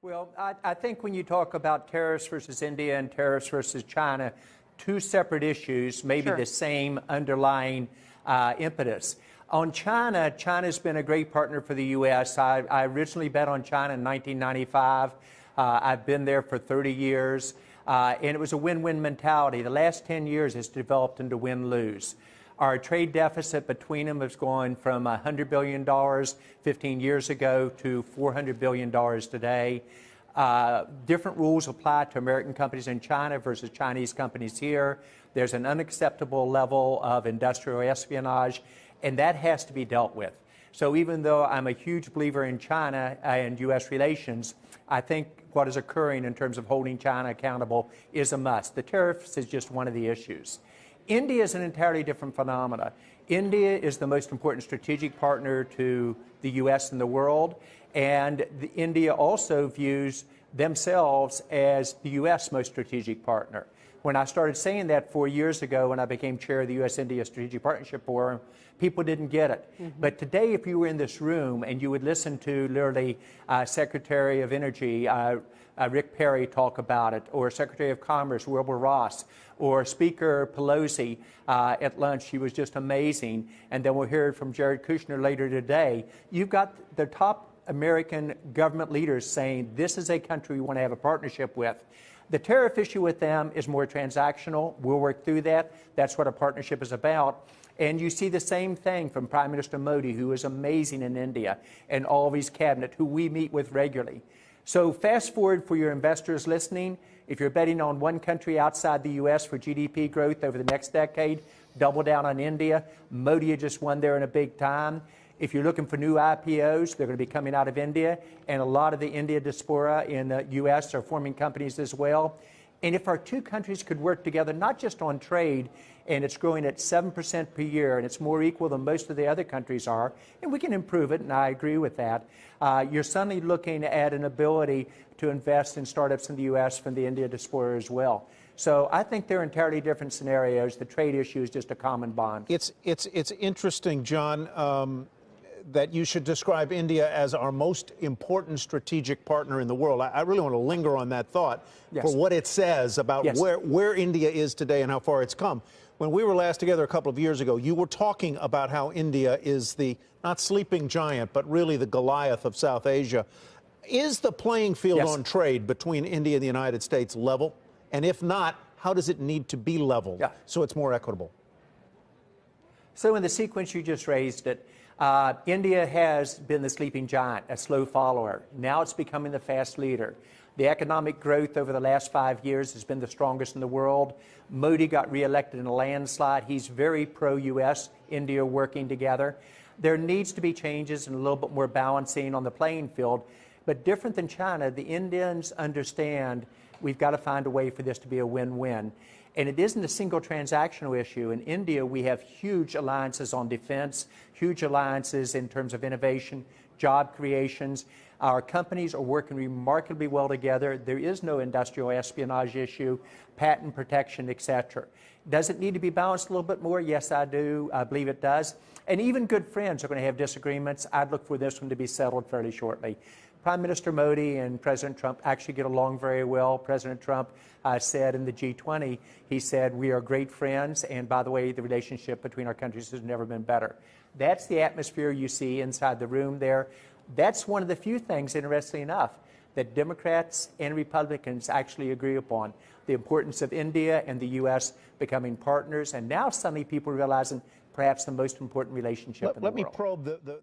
Well, I think when you talk about tariffs versus India and tariffs versus China, two separate issues, maybe Sure. the same underlying impetus. On China, China's been a great partner for the U.S. I originally bet on China in 1995. I've been there for 30 years, and it was a win-win mentality. The last 10 years has developed into win-lose. Our trade deficit between them has gone from $100 billion 15 years ago to $400 billion today. Different rules apply to American companies in China versus Chinese companies here. There's an unacceptable level of industrial espionage, and that has to be dealt with. So even though I'm a huge believer in China and U.S. relations, I think what is occurring in terms of holding China accountable is a must. The tariffs is just one of the issues. India is an entirely different phenomena. India is the most important strategic partner to the U.S. and the world, and India also views themselves as the U.S. most strategic partner. When I started saying that 4 years ago when I became chair of the U.S.-India Strategic Partnership Forum, people didn't get it. But today, if you were in this room and you would listen to literally Secretary of Energy Rick Perry talk about it, or Secretary of Commerce Wilbur Ross, or Speaker Pelosi at lunch, she was just amazing. And then we'll hear from Jared Kushner later today. You've got the top American government leaders saying this is a country we want to have a partnership with. The tariff issue with them is more transactional. We'll work through that. That's what a partnership is about. And you see the same thing from Prime Minister Modi, who is amazing in India, and all of his cabinet, who we meet with regularly. So fast forward for your investors listening. If you're betting on one country outside the U.S. for GDP growth over the next decade, double down on India. Modi just won there in a big time. If you're looking for new IPOs, they're going to be coming out of India, and a lot of the India diaspora in the U.S. are forming companies as well. And if our two countries could work together, not just on trade, and it's growing at 7% per year, and it's more equal than most of the other countries are, and we can improve it, and I agree with that, you're suddenly looking at an ability to invest in startups in the U.S. from the India diaspora as well. So I think they're entirely different scenarios. The trade issue is just a common bond. It's interesting, John, that you should describe India as our most important strategic partner in the world. I really want to linger on that thought for what it says about where India is today and how far it's come. When we were last together a couple of years ago, you were talking about how India is the, not sleeping giant, but really the Goliath of South Asia. Is the playing field on trade between India and the United States level? And if not, how does it need to be leveled so it's more equitable? So in the sequence you just raised it, India has been the sleeping giant, a slow follower. Now it's becoming the fast leader. The economic growth over the last 5 years has been the strongest in the world. Modi got reelected in a landslide. He's very pro-U.S., India working together. There needs to be changes and a little bit more balancing on the playing field. But different than China, the Indians understand we've got to find a way for this to be a win-win. And it isn't a single transactional issue. In India, we have huge alliances on defense, huge alliances in terms of innovation, job creations. Our companies are working remarkably well together. There is no industrial espionage issue, patent protection, etc. Does it need to be balanced a little bit more? Yes, I do. I believe it does. And even good friends are going to have disagreements. I'd look for this one to be settled fairly shortly. Prime Minister Modi and President Trump actually get along very well. President Trump said in the G20, he said, we are great friends, and by the way, the relationship between our countries has never been better. That's the atmosphere you see inside the room there. That's one of the few things, interestingly enough, that Democrats and Republicans actually agree upon. The importance of India and the U.S. becoming partners, and now suddenly people realizing perhaps the most important relationship in the world. Let me probe the